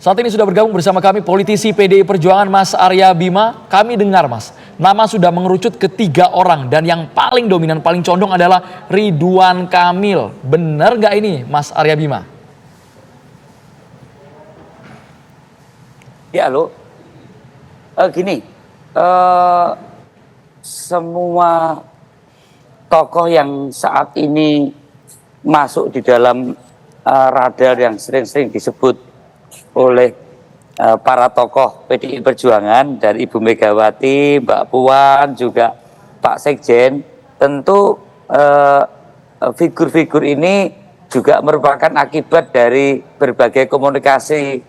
Saat ini sudah bergabung bersama kami politisi PDI Perjuangan Mas Arya Bima. Kami dengar Mas, nama sudah mengerucut ke 3 orang dan yang paling dominan, paling condong adalah Ridwan Kamil. Benar nggak ini Mas Arya Bima? Ya lo, gini, semua tokoh yang saat ini masuk di dalam radar yang sering-sering disebut oleh para tokoh PDI Perjuangan dari Ibu Megawati, Mbak Puan, juga Pak Sekjen, tentu figur-figur ini juga merupakan akibat dari berbagai komunikasi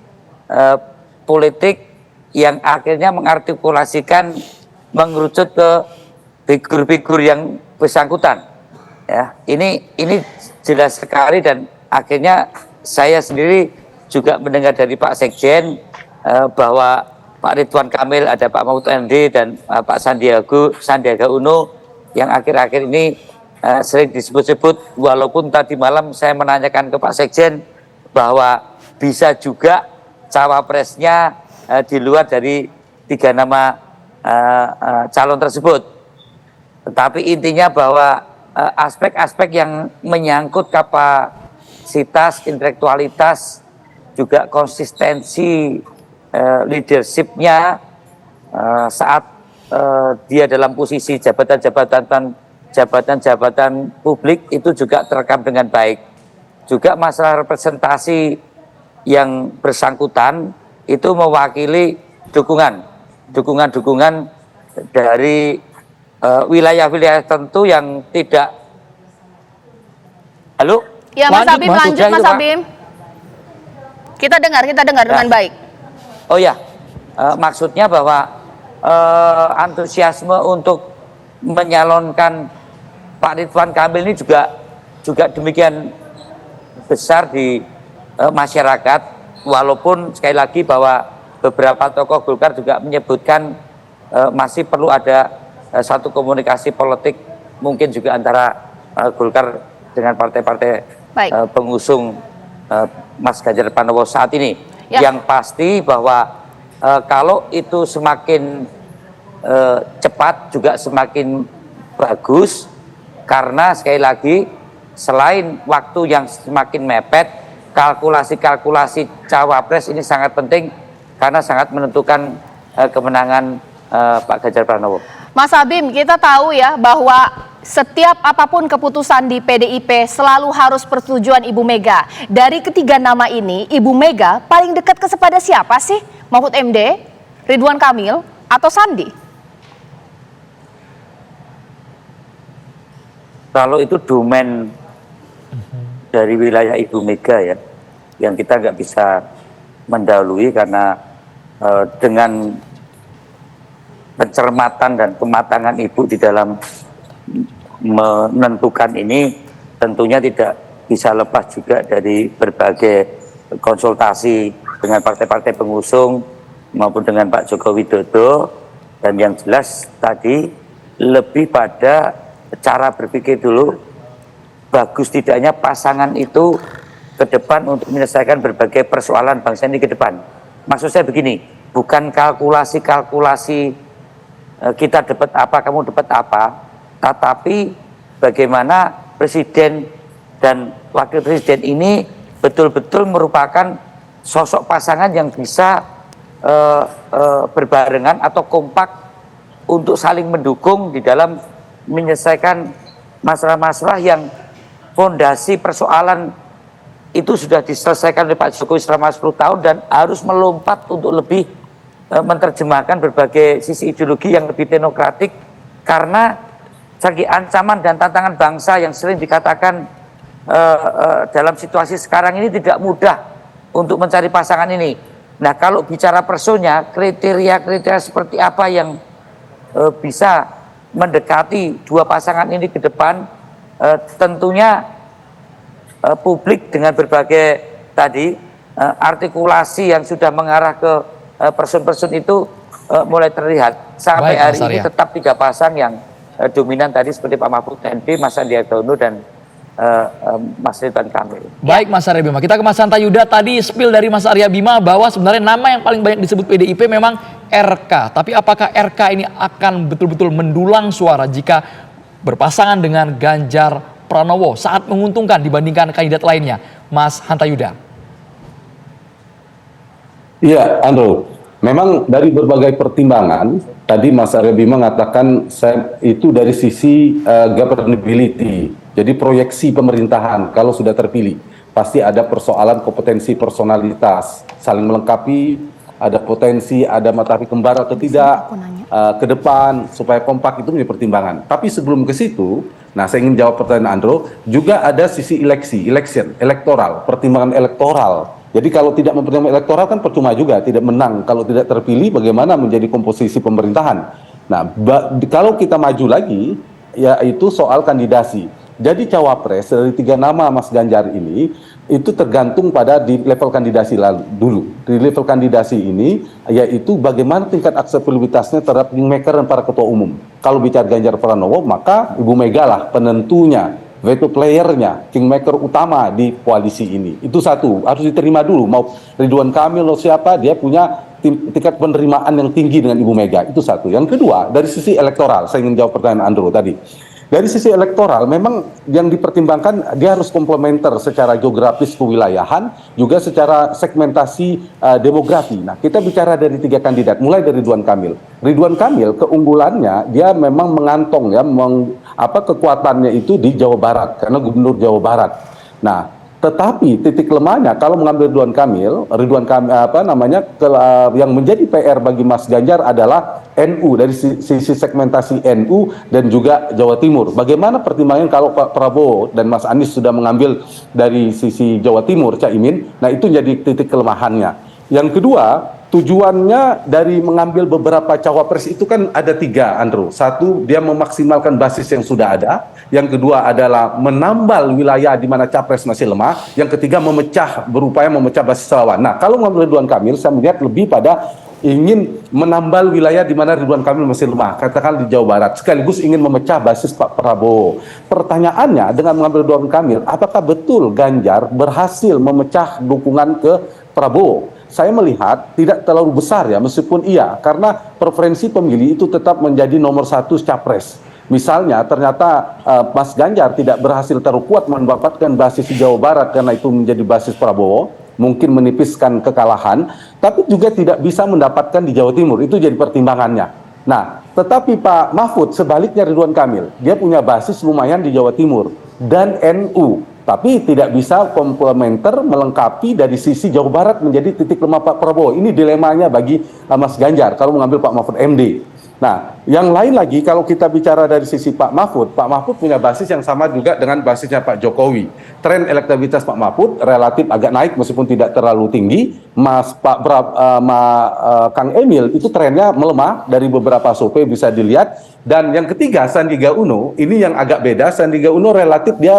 politik yang akhirnya mengartikulasikan mengerucut ke figur-figur yang bersangkutan. Ya, ini jelas sekali dan akhirnya saya sendiri juga mendengar dari Pak Sekjen bahwa Pak Ridwan Kamil, ada Pak Mahfud MD dan Pak Sandiaga Uno yang akhir-akhir ini sering disebut-sebut, walaupun tadi malam saya menanyakan ke Pak Sekjen bahwa bisa juga cawapresnya di luar dari 3 nama calon tersebut. Tetapi intinya bahwa aspek-aspek yang menyangkut kapasitas, intelektualitas, juga konsistensi leadershipnya saat dia dalam posisi jabatan-jabatan publik itu juga terekam dengan baik. Juga masalah representasi yang bersangkutan itu mewakili dukungan dari wilayah-wilayah tertentu yang tidak. Halo? Ya Mas Habib, lanjut Mas Habib. Kita dengar dengan baik. Oh ya, maksudnya bahwa antusiasme untuk menyalonkan Pak Ridwan Kamil ini juga demikian besar di masyarakat, walaupun sekali lagi bahwa beberapa tokoh Golkar juga menyebutkan masih perlu ada satu komunikasi politik mungkin juga antara Golkar dengan partai-partai pengusung Mas Ganjar Pranowo saat ini. Ya. Yang pasti bahwa kalau itu semakin cepat juga semakin bagus, karena sekali lagi selain waktu yang semakin mepet, kalkulasi-kalkulasi cawapres ini sangat penting karena sangat menentukan kemenangan Pak Ganjar Pranowo. Mas Habib, kita tahu ya bahwa setiap apapun keputusan di PDIP selalu harus persetujuan Ibu Mega. Dari ketiga nama ini, Ibu Mega paling dekat kepada siapa sih? Mahfud MD, Ridwan Kamil, atau Sandi? Kalau itu domain dari wilayah Ibu Mega ya, yang kita nggak bisa mendahului karena dengan pencermatan dan kematangan Ibu di dalam menentukan ini tentunya tidak bisa lepas juga dari berbagai konsultasi dengan partai-partai pengusung maupun dengan Pak Joko Widodo, dan yang jelas tadi lebih pada cara berpikir dulu, bagus tidaknya pasangan itu ke depan untuk menyelesaikan berbagai persoalan bangsa ini ke depan. Maksud saya begini, bukan kalkulasi kita dapat apa, kamu dapat apa, tetapi bagaimana presiden dan wakil presiden ini betul-betul merupakan sosok pasangan yang bisa berbarengan atau kompak untuk saling mendukung di dalam menyelesaikan masalah-masalah yang fondasi persoalan itu sudah diselesaikan oleh Pak Jokowi selama 10 tahun dan harus melompat untuk lebih menerjemahkan berbagai sisi ideologi yang lebih teknokratik, karena segi ancaman dan tantangan bangsa yang sering dikatakan dalam situasi sekarang ini tidak mudah untuk mencari pasangan ini. Nah, kalau bicara personnya, kriteria-kriteria seperti apa yang bisa mendekati dua pasangan ini ke depan, tentunya publik dengan berbagai tadi artikulasi yang sudah mengarah ke person-person itu mulai terlihat. Sampai hari ini tetap 3 pasang yang dominan tadi seperti Pak Mahfud MD, Mas Sandiaga Uno, dan Mas Ridwan Kamil. Baik Mas Arya Bima, kita ke Mas Hanta Yuda. Tadi spill dari Mas Arya Bima bahwa sebenarnya nama yang paling banyak disebut PDIP memang RK. Tapi apakah RK ini akan betul-betul mendulang suara jika berpasangan dengan Ganjar Pranowo saat menguntungkan dibandingkan kandidat lainnya? Mas Hanta Yuda. Iya, Andrew. Memang dari berbagai pertimbangan, tadi Mas Arya Bima mengatakan itu dari sisi governability. Jadi proyeksi pemerintahan kalau sudah terpilih pasti ada persoalan kompetensi personalitas, saling melengkapi, ada potensi, ada matahari kembar atau tidak ke depan supaya kompak, itu menjadi pertimbangan. Tapi sebelum ke situ, nah saya ingin jawab pertanyaan Andro, juga ada sisi elektoral, pertimbangan elektoral. Jadi kalau tidak mempertimbangkan elektoral kan percuma juga, tidak menang. Kalau tidak terpilih bagaimana menjadi komposisi pemerintahan. Nah, kalau kita maju lagi, yaitu soal kandidasi. Jadi cawapres dari 3 nama Mas Ganjar ini itu tergantung pada di level kandidasi dulu. Di level kandidasi ini yaitu bagaimana tingkat akseptabilitasnya terhadap kingmaker dan para ketua umum. Kalau bicara Ganjar Pranowo maka Ibu Mega lah penentunya, veto playernya, kingmaker utama di koalisi ini. Itu satu, harus diterima dulu. Mau Ridwan Kamil atau siapa, dia punya tingkat penerimaan yang tinggi dengan Ibu Mega. Itu satu. Yang kedua, dari sisi elektoral, saya ingin jawab pertanyaan Andrew tadi. Dari sisi elektoral, memang yang dipertimbangkan dia harus komplementer secara geografis kewilayahan, juga secara segmentasi demografi. Nah, kita bicara dari 3 kandidat, mulai dari Ridwan Kamil. Ridwan Kamil keunggulannya dia memang mengantong ya, kekuatannya itu di Jawa Barat karena gubernur Jawa Barat. Nah, tetapi titik lemahnya kalau mengambil Ridwan Kamil yang menjadi PR bagi Mas Ganjar adalah NU, dari sisi segmentasi NU dan juga Jawa Timur. Bagaimana pertimbangan kalau Pak Prabowo dan Mas Anies sudah mengambil dari sisi Jawa Timur, Caimin, nah itu jadi titik kelemahannya. Yang kedua, tujuannya dari mengambil beberapa cawapres itu kan ada 3, Andrew. Satu, dia memaksimalkan basis yang sudah ada. Yang kedua adalah menambal wilayah di mana capres masih lemah. Yang ketiga, berupaya memecah basis lawan. Nah, kalau mengambil Ridwan Kamil, saya melihat lebih pada ingin menambal wilayah di mana Ridwan Kamil masih lemah, katakan di Jawa Barat, sekaligus ingin memecah basis Pak Prabowo. Pertanyaannya, dengan mengambil Ridwan Kamil, apakah betul Ganjar berhasil memecah dukungan ke Prabowo? Saya melihat tidak terlalu besar ya, meskipun iya, karena preferensi pemilih itu tetap menjadi nomor 1 capres. Misalnya ternyata Mas Ganjar tidak berhasil terlalu kuat mendapatkan basis di Jawa Barat karena itu menjadi basis Prabowo, mungkin menipiskan kekalahan, tapi juga tidak bisa mendapatkan di Jawa Timur, itu jadi pertimbangannya. Nah, tetapi Pak Mahfud sebaliknya Ridwan Kamil, dia punya basis lumayan di Jawa Timur dan NU, tapi tidak bisa komplementer melengkapi dari sisi Jawa Barat menjadi titik lemah Pak Prabowo. Ini dilemanya bagi Mas Ganjar kalau mengambil Pak Mahfud MD. Nah, yang lain lagi kalau kita bicara dari sisi Pak Mahfud punya basis yang sama juga dengan basisnya Pak Jokowi. Tren elektabilitas Pak Mahfud relatif agak naik meskipun tidak terlalu tinggi. Kang Emil itu trennya melemah dari beberapa survei bisa dilihat. Dan yang ketiga, Sandiaga Uno, ini yang agak beda. Sandiaga Uno relatif dia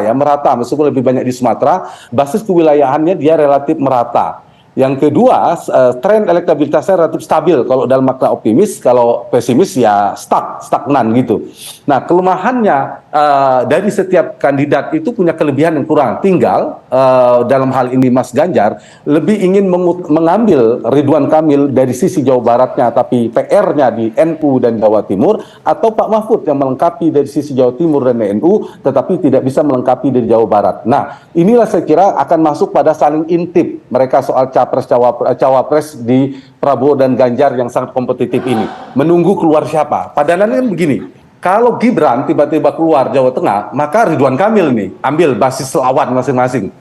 merata meskipun lebih banyak di Sumatera, basis kewilayahannya dia relatif merata. Yang kedua, tren elektabilitasnya relatif stabil. Kalau dalam makna optimis, kalau pesimis ya stagnan gitu. Nah, kelemahannya dari setiap kandidat itu punya kelebihan yang kurang. Tinggal dalam hal ini Mas Ganjar lebih ingin mengambil Ridwan Kamil dari sisi Jawa Baratnya, tapi PR-nya di NU dan Jawa Timur, atau Pak Mahfud yang melengkapi dari sisi Jawa Timur dan NU, tetapi tidak bisa melengkapi dari Jawa Barat. Nah, inilah saya kira akan masuk pada saling intip mereka soal cawapres di Prabowo dan Ganjar yang sangat kompetitif ini. Menunggu keluar siapa. Padanannya kan begini, kalau Gibran tiba-tiba keluar Jawa Tengah, maka Ridwan Kamil nih ambil basis lawan masing-masing.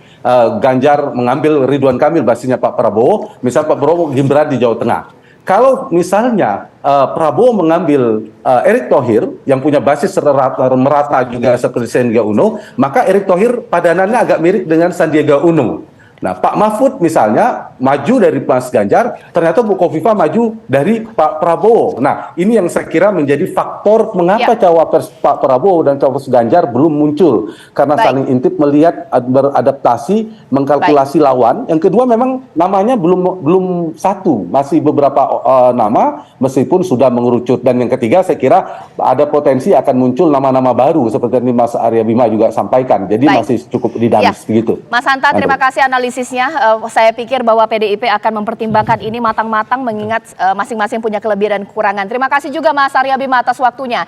Ganjar mengambil Ridwan Kamil basisnya Pak Prabowo, misal Pak Prabowo Gibran di Jawa Tengah. Kalau misalnya Prabowo mengambil Erick Thohir yang punya basis merata juga seperti Sandiaga Uno, maka Erick Thohir padanannya agak mirip dengan Sandiaga Uno. Nah, Pak Mahfud misalnya maju dari Mas Ganjar, ternyata Bu Kofifa maju dari Pak Prabowo. Nah, ini yang saya kira menjadi faktor mengapa cawapres Pak Prabowo dan cawapres Ganjar belum muncul. Karena saling intip melihat, beradaptasi, mengkalkulasi lawan. Yang kedua memang namanya belum satu, masih beberapa nama meskipun sudah mengerucut. Dan yang ketiga saya kira ada potensi akan muncul nama-nama baru seperti yang Mas Arya Bima juga sampaikan. Jadi masih cukup dinamis begitu. Mas Hanta, terima kasih analisisnya. Saya pikir bahwa PDIP akan mempertimbangkan ini matang-matang mengingat masing-masing punya kelebihan dan kekurangan. Terima kasih juga Mas Arya Bima atas waktunya.